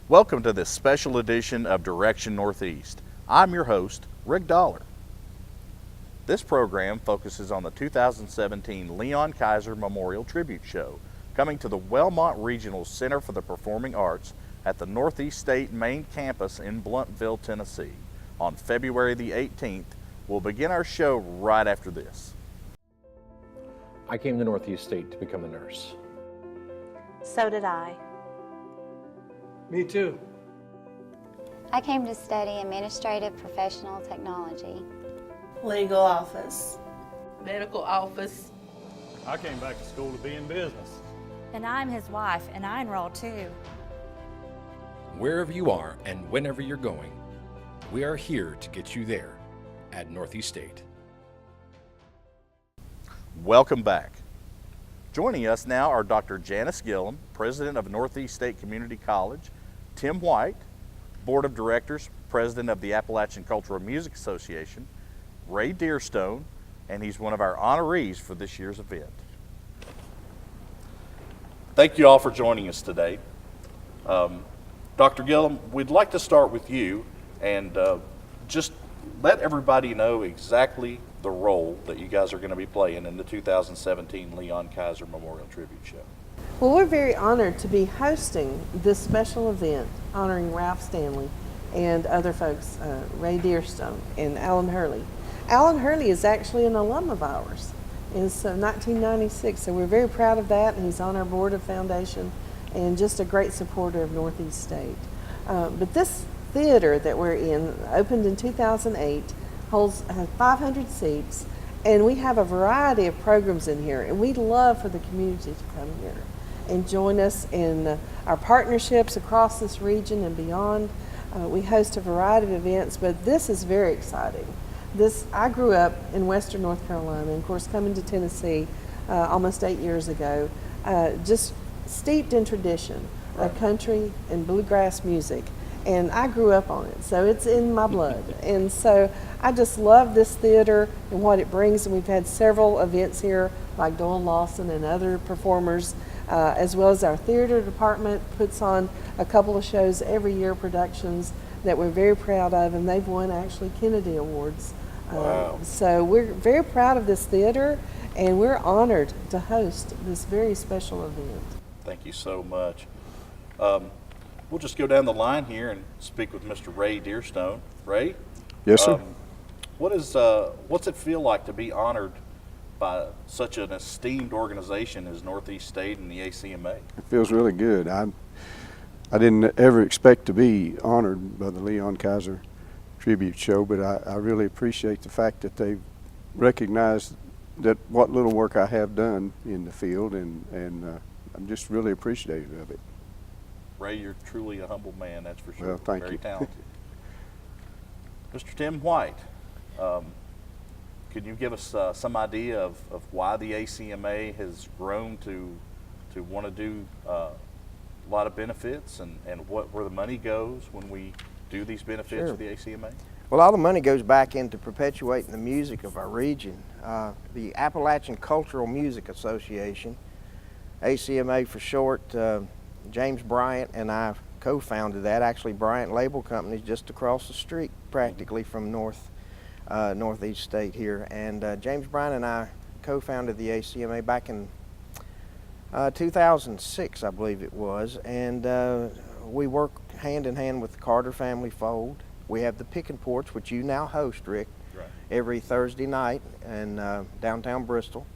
Welcome to this special edition of Direction Northeast. I'm your host, Rick Dollar. This program focuses on the 2017 Leon Kiser Memorial Tribute Show, coming to the Wellmont Regional Center for the Performing Arts at the Northeast State Main Campus in Blountville, Tennessee. On February the 18th, we'll begin our show right after this. I came to Northeast State to become a nurse. So did I. Me too. I came to study administrative professional technology. Legal office. Medical office. I came back to school to be in business. And I'm his wife, and I enrolled too. Wherever you are and whenever you're going, we are here to get you there at Northeast State. Welcome back. Joining us now are Dr. Janice Gilliam, President of Northeast State Community College, Tim White, Board of Directors, President of the Appalachian Cultural Music Association, Ray Dearstone, and he's one of our honorees for this year's event. Thank you all for joining us today. Dr. Gilliam, we'd like to start with you and just let everybody know exactly the role that you guys are going to be playing in the 2017 Leon Kiser Memorial Tribute Show. Well, we're very honored to be hosting this special event honoring Ralph Stanley and other folks, Ray Dearstone and Alan Hurley. Alan Hurley is actually an alum of ours, and so 1996, so we're very proud of that, and he's on our board of foundation and just a great supporter of Northeast State. But this theater that we're in opened in 2008, has 500 seats, and we have a variety of programs in here, and we'd love for the community to come here and join us in our partnerships across this region and beyond. We host a variety of events, but this is very exciting. I grew up in Western North Carolina, and of course coming to Tennessee almost 8 years ago, just steeped in tradition of country and bluegrass music. And I grew up on it, so it's in my blood. And so I just love this theater and what it brings. And we've had several events here, like Doyle Lawson and other performers, as well as our theater department puts on a couple of shows every year, productions that we're very proud of, and they've won actually Kennedy Awards. Wow. So we're very proud of this theater, and we're honored to host this very special event. Thank you so much. We'll just go down the line here and speak with Mr. Ray Dearstone. Ray? Yes, sir. What's it feel like to be honored by such an esteemed organization as Northeast State and the ACMA? It feels really good. I didn't ever expect to be honored by the Leon Kiser Tribute Show, but I really appreciate the fact that they've recognized that what little work I have done in the field, and I'm just really appreciative of it. Ray, you're truly a humble man, that's for sure. Well, thank you. Very talented. Mr. Tim White, can you give us some idea of why the ACMA has grown to want to do a lot of benefits and where the money goes when we do these benefits for the ACMA? Well, all the money goes back into perpetuating the music of our region. The Appalachian Cultural Music Association, ACMA for short, James Bryant and I co-founded that. Actually, Bryant Label Company is just across the street practically from Northeast State here. And James Bryant and I co-founded the ACMA back in 2006, I believe it was. And we work hand in hand with the Carter Family Fold. We have the Pickin' Porch, which you now host, Rick, every Thursday night in downtown Bristol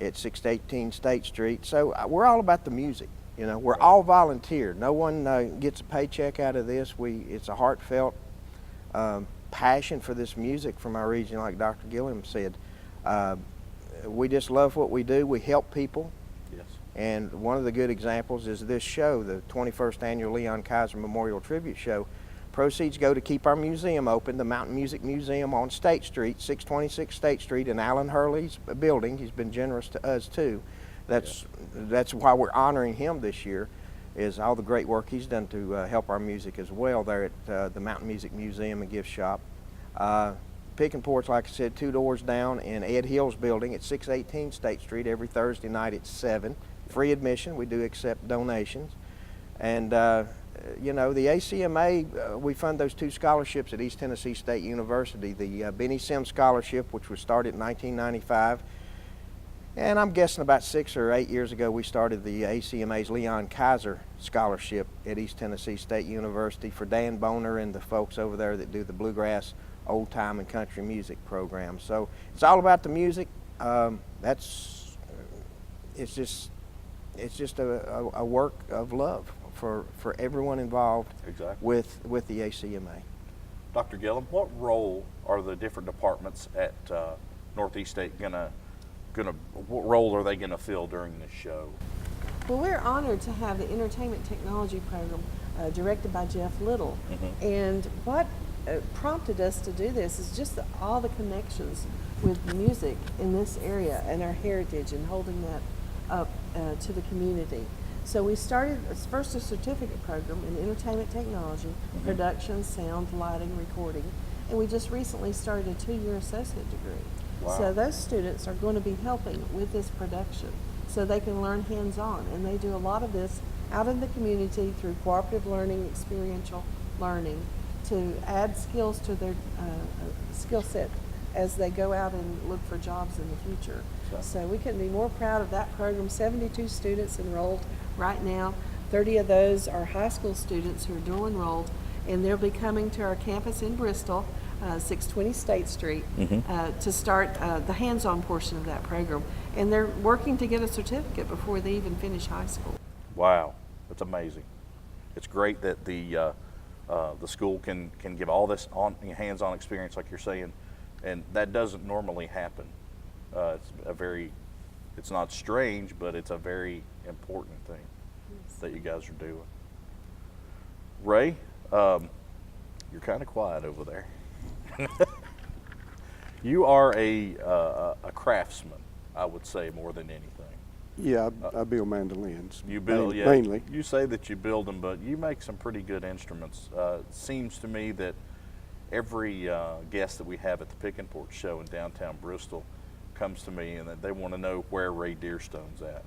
at 618 State Street. So we're all about the music. You know, we're all volunteer. No one gets a paycheck out of this. It's a heartfelt passion for this music from our region, like Dr. Gilliam said. We just love what we do. We help people. Yes. And one of the good examples is this show, the 21st Annual Leon Kiser Memorial Tribute Show. Proceeds go to keep our museum open, the Mountain Music Museum on State Street, 626 State Street, in Alan Hurley's building. He's been generous to us too. That's why we're honoring him this year, is all the great work he's done to help our music as well there at the Mountain Music Museum and Gift Shop. Pickin' Porch, like I said, 2 doors down in Ed Hill's building at 618 State Street every Thursday night at 7. Free admission. We do accept donations. And you know, the ACMA, we fund those 2 scholarships at East Tennessee State University. The Benny Sims Scholarship, which was started in 1995. And I'm guessing about 6 or 8 years ago, we started the ACMA's Leon Kiser Scholarship at East Tennessee State University for Dan Boner and the folks over there that do the bluegrass, old time, and country music program. So it's all about the music. It's just a work of love for everyone involved. Exactly. with the ACMA. Dr. Gilliam, what role are the different departments at Northeast State what role are they gonna fill during this show? Well, we're honored to have the Entertainment Technology Program directed by Jeff Little. And what prompted us to do this is just all the connections with music in this area and our heritage and holding that up to the community. So we started first a certificate program in entertainment technology, production, sound, lighting, recording, and we just recently started a 2-year associate degree. Wow. So those students are going to be helping with this production so they can learn hands-on, and they do a lot of this out in the community through cooperative learning, experiential learning, to add skills to their skill set as they go out and look for jobs in the future. So we couldn't be more proud of that program. 72 students enrolled right now. 30 of those are high school students who are dual enrolled, and they'll be coming to our campus in Bristol, 620 State Street, to start the hands-on portion of that program. And they're working to get a certificate before they even finish high school. Wow, that's amazing. It's great that the school can give all this hands-on experience, like you're saying, and that doesn't normally happen. It's not strange, but it's a very important thing that you guys are doing. Ray, you're kind of quiet over there. You are a craftsman, I would say, more than anything. Yeah, I build mandolins. You build, yeah. Mainly. You say that you build them, but you make some pretty good instruments. It seems to me that every guest that we have at the Pick and Porch show in downtown Bristol comes to me and that they want to know where Ray Deerstone's at,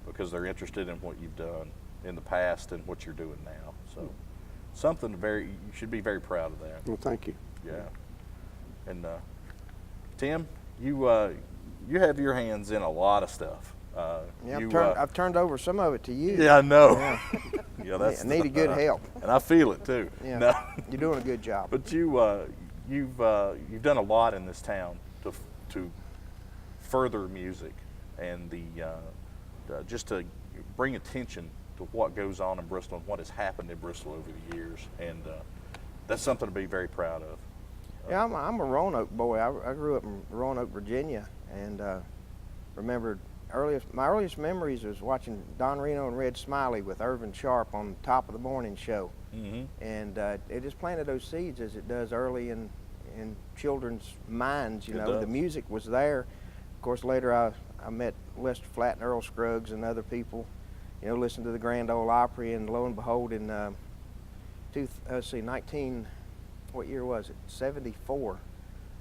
because they're interested in what you've done in the past and what you're doing now. So something you should be very proud of that. Well, thank you. Yeah. And Tim, you have your hands in a lot of stuff. Yeah, I've turned over some of it to you. Yeah, I know. Yeah, yeah, that's I needed good help. And I feel it too. Yeah, no. You're doing a good job. But you've done a lot in this town to further music and just to bring attention to what goes on in Bristol and what has happened in Bristol over the years, and that's something to be very proud of. Yeah, I'm a Roanoke boy. I grew up in Roanoke, Virginia, and remembered my earliest memories was watching Don Reno and Red Smiley with Irvin Sharp on Top of the Morning show. And it just planted those seeds, as it does early in children's minds. You know, the music was there. Of course, later I met Lester Flatt and Earl Scruggs and other people, you know, listened to the Grand Ole Opry, and lo and behold, in what year was it? 74.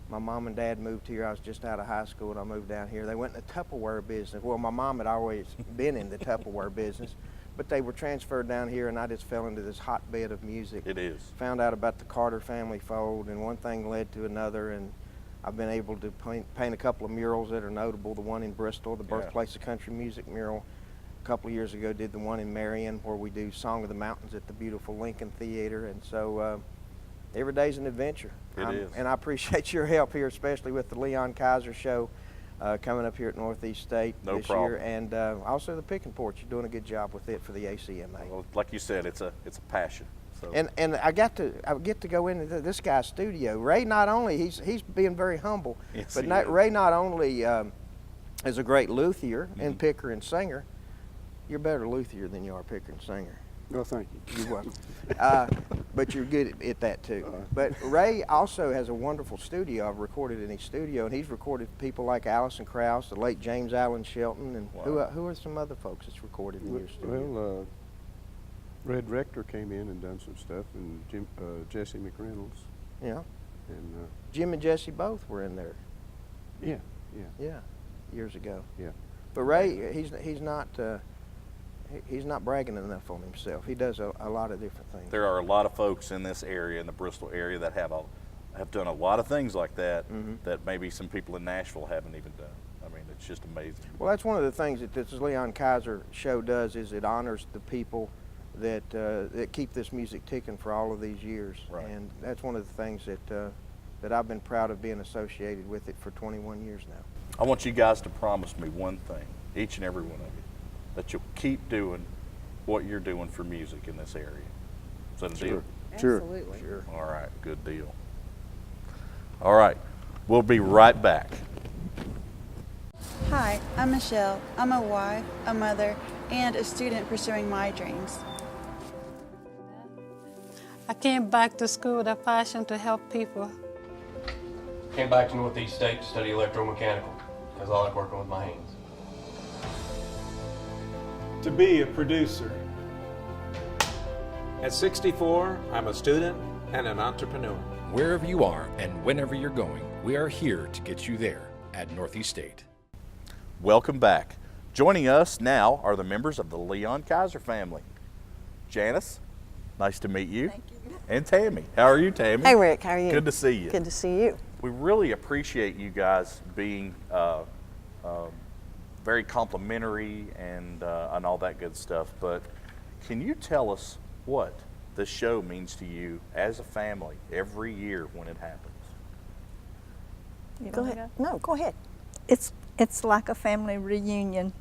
My mom and dad moved here. I was just out of high school and I moved down here. They went in the Tupperware business. Well, my mom had always been in the Tupperware business, but they were transferred down here, and I just fell into this hotbed of music. It is. Found out about the Carter family fold, and one thing led to another, and I've been able to paint a couple of murals that are notable. The one in Bristol, the Birthplace of Country Music mural. A couple of years ago did the one in Marion, where we do Song of the Mountains at the beautiful Lincoln Theater. And so every day's an adventure. It is. And I appreciate your help here, especially with the Leon Kiser show coming up here at Northeast State this year. And also the Pick and Porch. You're doing a good job with it for the ACMA. Well, like you said, it's a passion. So. And I get to go into this guy's studio. Ray, not only he's being very humble, yes, but Ray not only is a great luthier and picker and singer. You're better luthier than you are picker and singer. No, thank you. You're welcome. But you're good at that too. But Ray also has a wonderful studio. I've recorded in his studio, and he's recorded people like Alison Krauss, the late James Allen Shelton, and who are some other folks that's recorded in your studio? Well, Red Rector came in and done some stuff, and Jesse McReynolds. Yeah. And Jim and Jesse both were in there. Yeah, years ago. Yeah. But Ray, he's not. he's not bragging enough on himself. He does a lot of different things. There are a lot of folks in this area, in the Bristol area, that have done a lot of things like that that maybe some people in Nashville haven't even done. I mean, it's just amazing. Well, that's one of the things that this Leon Kiser show does, is it honors the people that that keep this music ticking for all of these years. Right. And that's one of the things that I've been proud of being associated with it for 21 years now. I want you guys to promise me one thing, each and every one of you, that you'll keep doing what you're doing for music in this area. Is that a deal? Sure. Absolutely. Sure. All right, good deal. All right, we'll be right back. Hi, I'm Michelle. I'm a wife, a mother, and a student pursuing my dreams. I came back to school with a passion to help people. Came back to Northeast State to study electromechanical because I like working with my hands. To be a producer. At 64, I'm a student and an entrepreneur. Wherever you are and whenever you're going, we are here to get you there at Northeast State. Welcome back. Joining us now are the members of the Leon Kiser family. Janice, nice to meet you. Thank you. And Tammy. How are you, Tammy? Hey, Rick. How are you? Good to see you. Good to see you. We really appreciate you guys being very complimentary and all that good stuff. But can you tell us what this show means to you as a family every year when it happens? Go ahead. No, go ahead. It's like a family reunion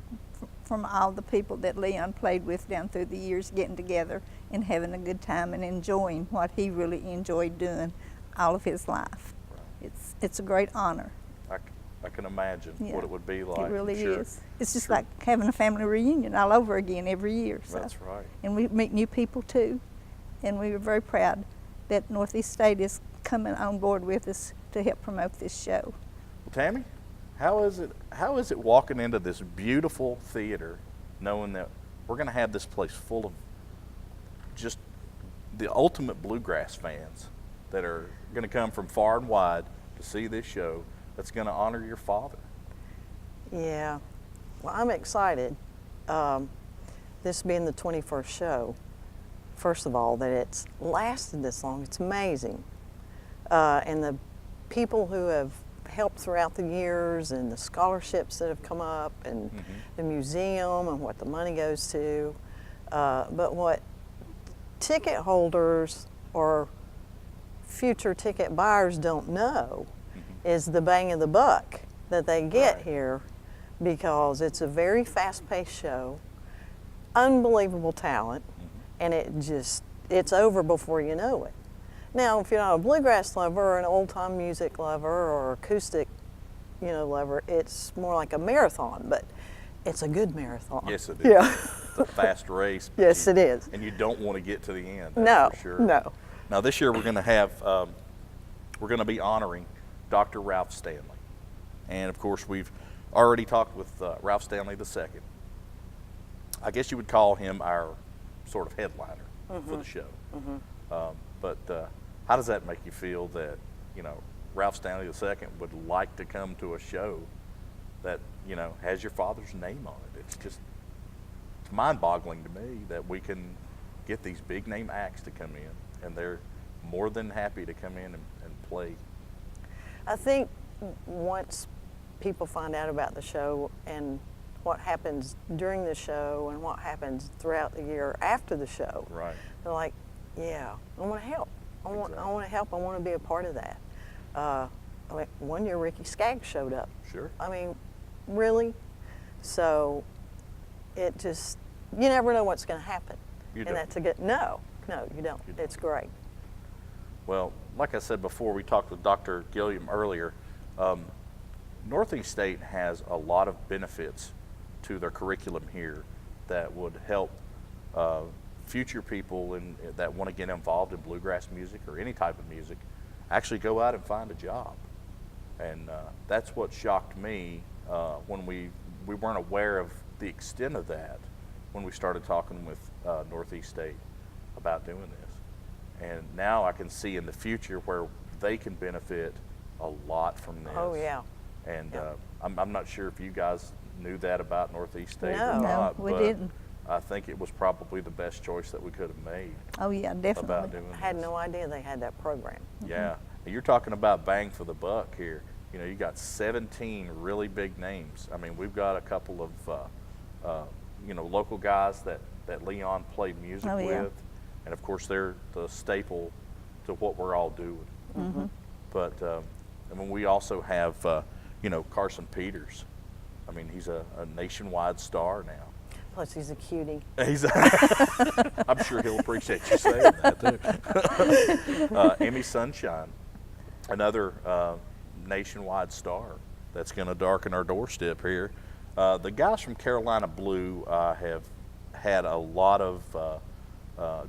from all the people that Leon played with down through the years, getting together and having a good time and enjoying what he really enjoyed doing all of his life. Right. It's a great honor. I can imagine what it would be like. It really sure. is. It's just like having a family reunion all over again every year. So. That's right. And we meet new people too. And we were very proud that Northeast State is coming on board with us to help promote this show. Well, Tammy, how is it walking into this beautiful theater knowing that we're going to have this place full of just the ultimate bluegrass fans that are going to come from far and wide to see this show that's going to honor your father? Yeah, well, I'm excited. This being the 21st show, first of all, that it's lasted this long, it's amazing. And the people who have helped throughout the years and the scholarships that have come up and the museum and what the money goes to. But what ticket holders or future ticket buyers don't know is the bang of the buck that they get here, because it's a very fast-paced show, unbelievable talent, and it's over before you know it. Now, if you're not a bluegrass lover or an old-time music lover or acoustic, lover, it's more like a marathon, but it's a good marathon. Yes, it is. Yeah. It's a fast race. Yes, it is. And you don't want to get to the end. That's No, for sure. no. Now, this year we're going to have, we're going to be honoring Dr. Ralph Stanley. And of course, we've already talked with Ralph Stanley II. I guess you would call him our sort of headliner for the show. But how does that make you feel that, Ralph Stanley II would like to come to a show that, has your father's name on it? It's mind-boggling to me that we can get these big-name acts to come in, and they're more than happy to come in and play. I think once people find out about the show and what happens during the show and what happens throughout the year after the show, right, they're like, yeah, I want to help. I want to help. I want to be a part of that. One year Ricky Skaggs showed up. Sure. I mean, really? So it just, you never know what's going to happen. You and don't. that's a good, no, you don't. It's great. Well, like I said before, we talked with Dr. Gilliam earlier. Northeast State has a lot of benefits to their curriculum here that would help future people that want to get involved in bluegrass music or any type of music actually go out and find a job. And that's what shocked me when we weren't aware of the extent of that when we started talking with Northeast State about doing this. And now I can see in the future where they can benefit a lot from this. Oh, yeah. And I'm not sure if you guys knew that about Northeast State No. or not. No, we but, didn't. I think it was probably the best choice that we could have made. Oh yeah, definitely. About doing I had this. no idea they had that program. Yeah, and you're talking about bang for the buck here. You know, you got 17 really big names. I mean, we've got a couple of, you know, local guys that Leon played music with, and of course they're the staple to what we're all doing. Mm-hmm. But I mean, we also have, you know, Carson Peters. I mean, he's a nationwide star now. Plus, he's a cutie. I'm sure he'll appreciate you saying that too. Emmy Sunshine, another nationwide star that's going to darken our doorstep here. The guys from Carolina Blue have had a lot of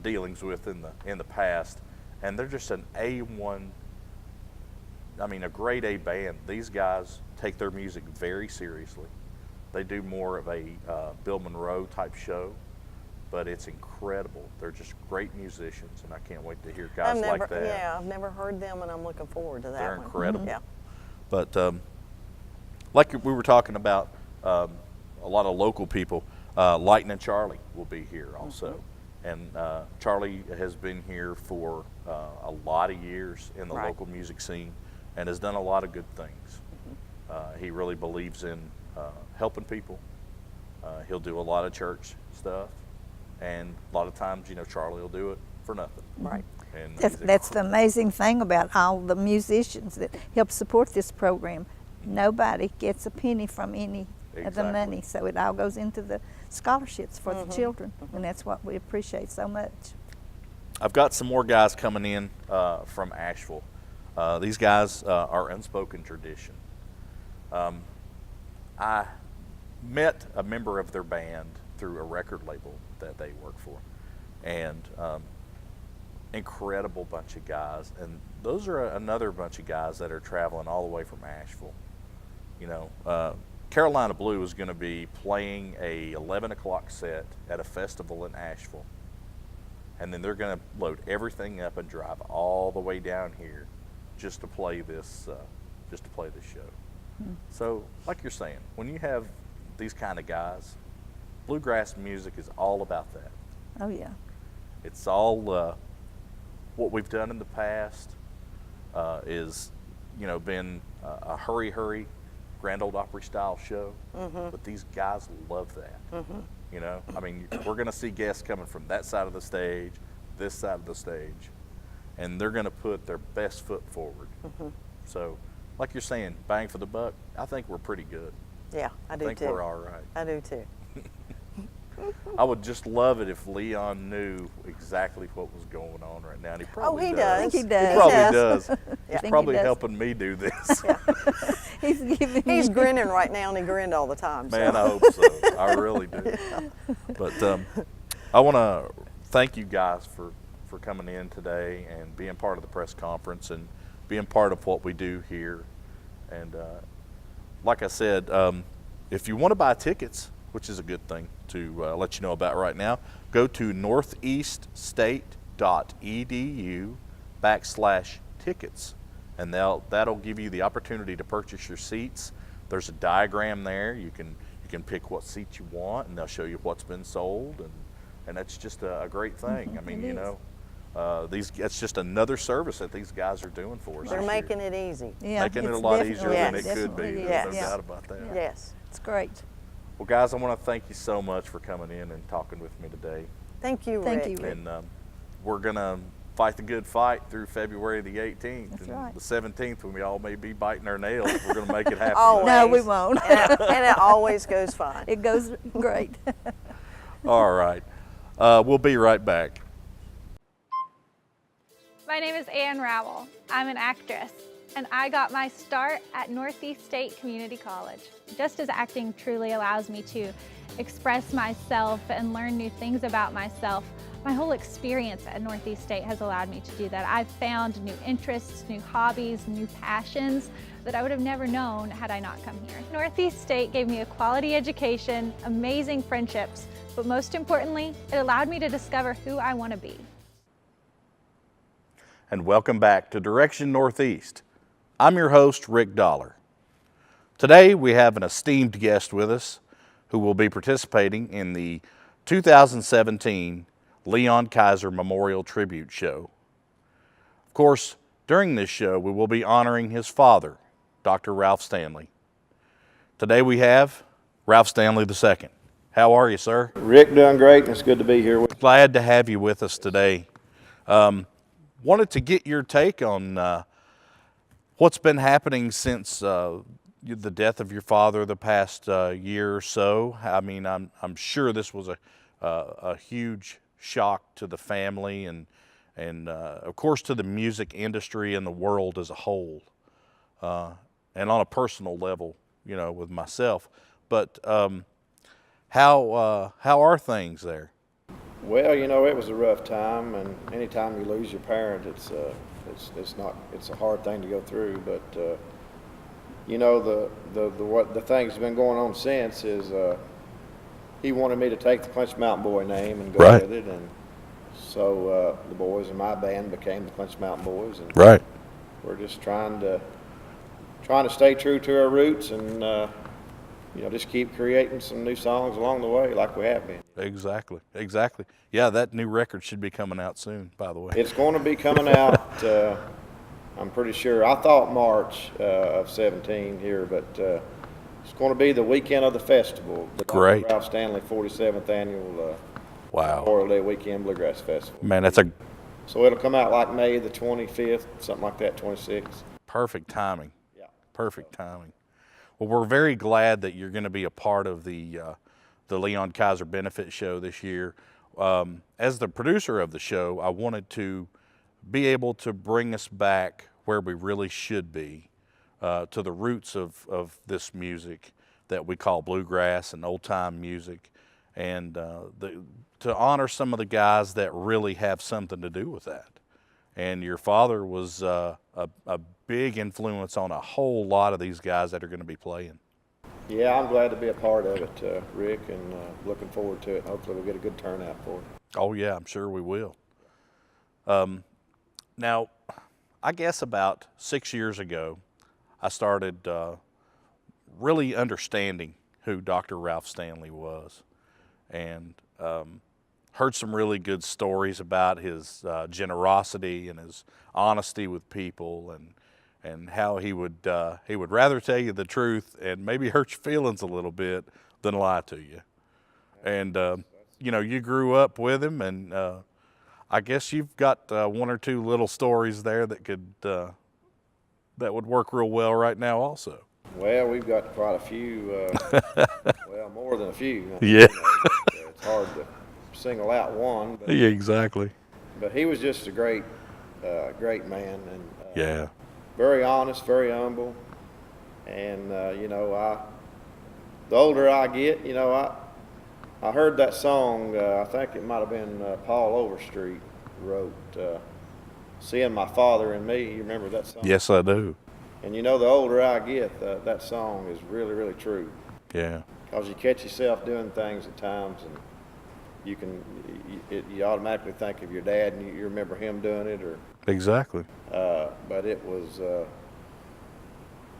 dealings with in the past, and they're just an A1. I mean, a grade A band. These guys take their music very seriously. They do more of a Bill Monroe type show, but it's incredible. They're just great musicians, and I can't wait to hear guys like that. Yeah, I've never heard them, and I'm looking forward to that. They're one. incredible. Yeah. But like we were talking about, a lot of local people, Lightning Charlie will be here also. And Charlie has been here for a lot of years in the local music scene and has done a lot of good things. He really believes in helping people. He'll do a lot of church stuff, and a lot of times, you know, Charlie will do it for nothing. Right. And That's the amazing thing about all the musicians that help support this program. Nobody gets a penny from any of the money, so it all goes into the scholarships for the children, and that's what we appreciate so much. I've got some more guys coming in from Asheville. These guys are Unspoken Tradition. I met a member of their band through a record label that they work for, and incredible bunch of guys. And those are another bunch of guys that are traveling all the way from Asheville. You know, Carolina Blue is going to be playing a 11 o'clock set at a festival in Asheville, and then they're going to load everything up and drive all the way down here just to play this show. So, like you're saying, when you have these kind of guys, bluegrass music is all about that. Oh yeah. It's all what we've done in the past is, you know, been a hurry Grand Ole Opry style show, but these guys love that. You know, I mean, we're going to see guests coming from that side of the stage, this side of the stage, and they're going to put their best foot forward. So, like you're saying, bang for the buck, I think we're pretty good. Yeah, I do too. I think we're all right. I do too. I would just love it if Leon knew exactly what was going on right now. And he probably he does. does. I think he does. He probably does. Yeah. He's probably helping me do this. He's grinning right now, and he grinned all the time. Man, so. I hope so. I really do. Yeah. But I want to thank you guys for coming in today and being part of the press conference and being part of what we do here. And like I said, if you want to buy tickets, which is a good thing to let you know about right now, go to northeaststate.edu/tickets, and that'll give you the opportunity to purchase your seats. There's a diagram there. You can pick what seat you want, and they'll show you what's been sold, and that's just a great thing. I mean, you know, it's just another service that these guys are doing for us. They're making it easy. Yeah, making it a lot easier than it could be. Yes. There's no doubt about that. Yes. It's great. Well, guys, I want to thank you so much for coming in and talking with me today. Thank you, Rick. Thank you, Rick. And we're going to fight the good fight through February the 18th. That's and right. the 17th, when we all may be biting our nails, we're going to make it happen. Always. No, we won't. and it always goes fine. It goes great. All right. We'll be right back. My name is Ann Rowell. I'm an actress, and I got my start at Northeast State Community College. Just as acting truly allows me to express myself and learn new things about myself, my whole experience at Northeast State has allowed me to do that. I've found new interests, new hobbies, new passions that I would have never known had I not come here. Northeast State gave me a quality education, amazing friendships, but most importantly, it allowed me to discover who I want to be. And welcome back to Direction Northeast. I'm your host, Rick Dollar. Today we have an esteemed guest with us who will be participating in the 2017 Leon Kiser Memorial Tribute Show. Of course, during this show, we will be honoring his father, Dr. Ralph Stanley. Today we have Ralph Stanley II. How are you, sir? Rick, doing great, and it's good to be here with you. Glad to have you with us today. Wanted to get your take on what's been happening since the death of your father the past year or so. I mean, I'm sure this was a huge shock to the family and of course to the music industry and the world as a whole, and on a personal level, you know, with myself. But how are things there? Well, you know, it was a rough time, and anytime you lose your parent, it's a hard thing to go through. But you know, the things that's been going on since is he wanted me to take the Clinch Mountain Boy name and go with it, and so the boys in my band became the Clinch Mountain Boys, and we're just trying to stay true to our roots and you know, just keep creating some new songs along the way like we have been. Exactly. Yeah, that new record should be coming out soon, by the way. It's going to be coming out, I'm pretty sure. I thought March of 17 here, but it's going to be the weekend of the festival. The Great. Dr. Ralph Stanley 47th Annual Memorial Day Weekend Bluegrass Festival. Man, So it'll come out like May the 25th, something like that, 26th. Perfect timing. Yeah. Perfect timing. Well, we're very glad that you're going to be a part of the Leon Kiser Benefit Show this year. As the producer of the show, I wanted to be able to bring us back where we really should be, to the roots of this music that we call bluegrass and old-time music, and to honor some of the guys that really have something to do with that. And your father was a big influence on a whole lot of these guys that are going to be playing. Yeah, I'm glad to be a part of it, Rick, and looking forward to it. Hopefully we'll get a good turnout for it. Oh yeah, I'm sure we will. Now, I guess about 6 years ago, I started really understanding who Dr. Ralph Stanley was, and heard some really good stories about his generosity and his honesty with people, and how he would rather tell you the truth and maybe hurt your feelings a little bit than lie to you. And you know, you grew up with him, and I guess you've got one or two little stories there that could that would work real well right now also. Well, we've got quite a few, well, more than a few. Yeah. It's hard to single out one. But, yeah, exactly. But he was just a great man, and yeah, very honest, very humble, and you know, the older I get, you know, I heard that song. I think it might have been Paul Overstreet wrote, "Seeing My Father in Me." You remember that song? Yes, I do. And you know, the older I get, that song is really, really true. Yeah. Because you catch yourself doing things at times, and you automatically think of your dad, and you remember him doing it, or exactly. But it was,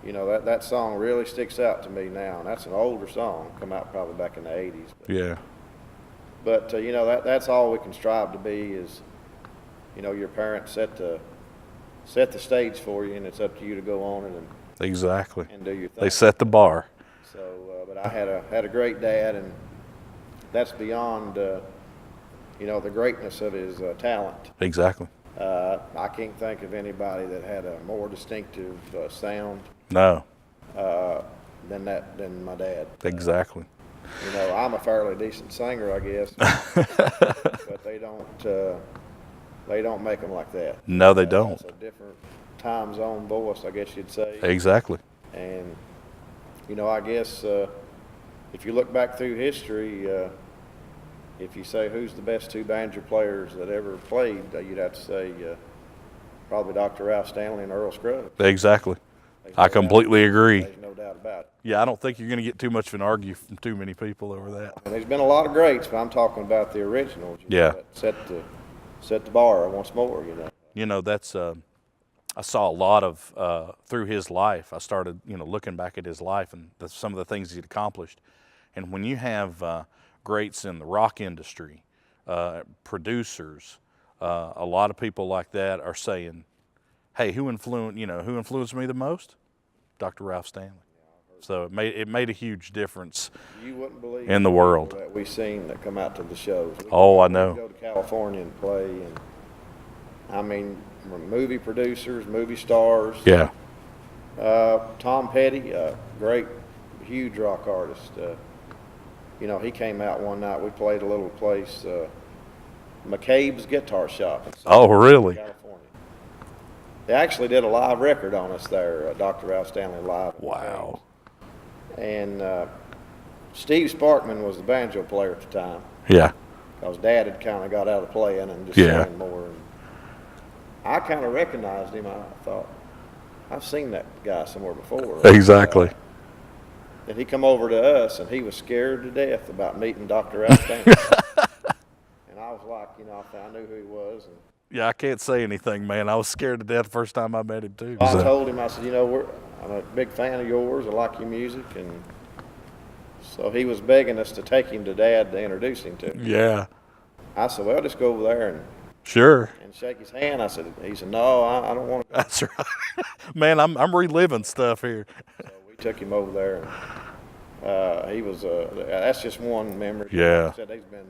you know, that song really sticks out to me now, and that's an older song, come out probably back in the 80s. But, yeah. But you know, that's all we can strive to be is, you know, your parents set the stage for you, and it's up to you to go on it and exactly. And do your thing. They set the bar. So, but I had a great dad, and that's beyond, you know, the greatness of his talent. Exactly. I can't think of anybody that had a more distinctive sound. No. Than my dad. Exactly. You know, I'm a fairly decent singer, I guess, but they don't make them like that. No, they don't. It's a different time zone voice, I guess you'd say. Exactly. And you know, I guess if you look back through history, if you say who's the best two banjo players that ever played, you'd have to say probably Dr. Ralph Stanley and Earl Scruggs. Exactly. I completely agree. There's no doubt about it. Yeah, I don't think you're going to get too much of an argue from too many people over that. And there's been a lot of greats, but I'm talking about the originals. Yeah. Set the bar once more, you know. You know, that's I saw a lot of through his life. I started, you know, looking back at his life and some of the things he'd accomplished. And when you have greats in the rock industry, producers, a lot of people like that are saying, hey, who influenced me the most? Dr. Ralph Stanley. So it made a huge difference You wouldn't believe in the world. That we've seen that come out to the shows. I know. We go to California and play, and I mean, movie producers, movie stars. Yeah. Tom Petty, great, huge rock artist. He came out one night. We played a little place, McCabe's Guitar Shop. Oh, really? California. They actually did a live record on us there, Dr. Ralph Stanley Live. Wow. And Steve Sparkman was the banjo player at the time. Yeah. Because Dad had kind of got out of playing and just sang more. And I kind of recognized him. I thought, I've seen that guy somewhere before. Exactly. And he come over to us, and he was scared to death about meeting Dr. Ralph Stanley. And I was like, I knew who he was. And yeah, I can't say anything, man. I was scared to death the first time I met him, too. I told him, I said, I'm a big fan of yours. I like your music. And so he was begging us to take him to Dad to introduce him to. Yeah. I said, well, just go over there and shake his hand. He said, no, I don't want to. That's right. Man, I'm reliving stuff here. So we took him over there, and he was. That's just one memory. Yeah. Like I said,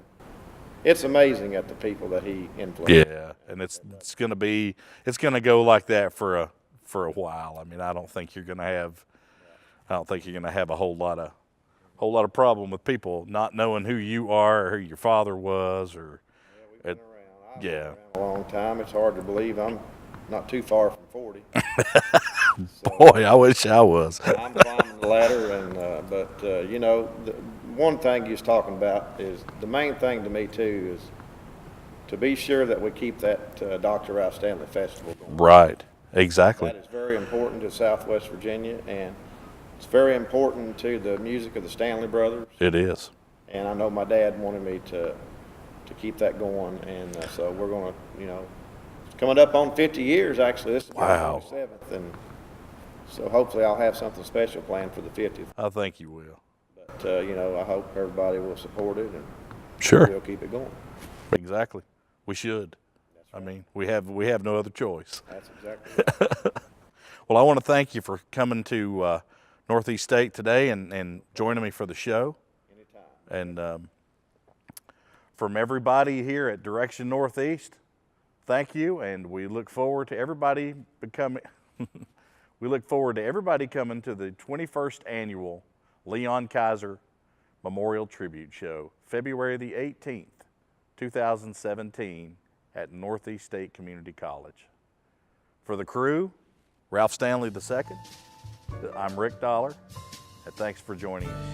it's amazing at the people that he influenced. Yeah, and it's gonna go like that for a while. I mean, I don't think you're gonna have a whole lot of problem with people not knowing who you are or who your father was or. Yeah, we've been around. I've been around a long time. It's hard to believe I'm not too far from 40. So, boy, I wish I was. I'm climbing the ladder, and the one thing you was talking about is the main thing to me too is to be sure that we keep that Dr. Ralph Stanley Festival going. Right, exactly. That is very important to Southwest Virginia, and it's very important to the music of the Stanley Brothers. It is. And I know my dad wanted me to keep that going, and so we're going to, it's coming up on 50 years actually. This is the 27th, and so hopefully I'll have something special planned for the 50th. I think you will. But I hope everybody will support it, and we'll keep it going. Exactly. We should. Right. I mean, we have no other choice. That's exactly right. Well, I want to thank you for coming to Northeast State today and joining me for the show. Anytime. And from everybody here at Direction Northeast, thank you, and we look forward to everybody coming to the 21st annual Leon Kiser Memorial Tribute Show, February the 18th, 2017 at Northeast State Community College. For the crew, Ralph Stanley II, I'm Rick Dollar, and thanks for joining us.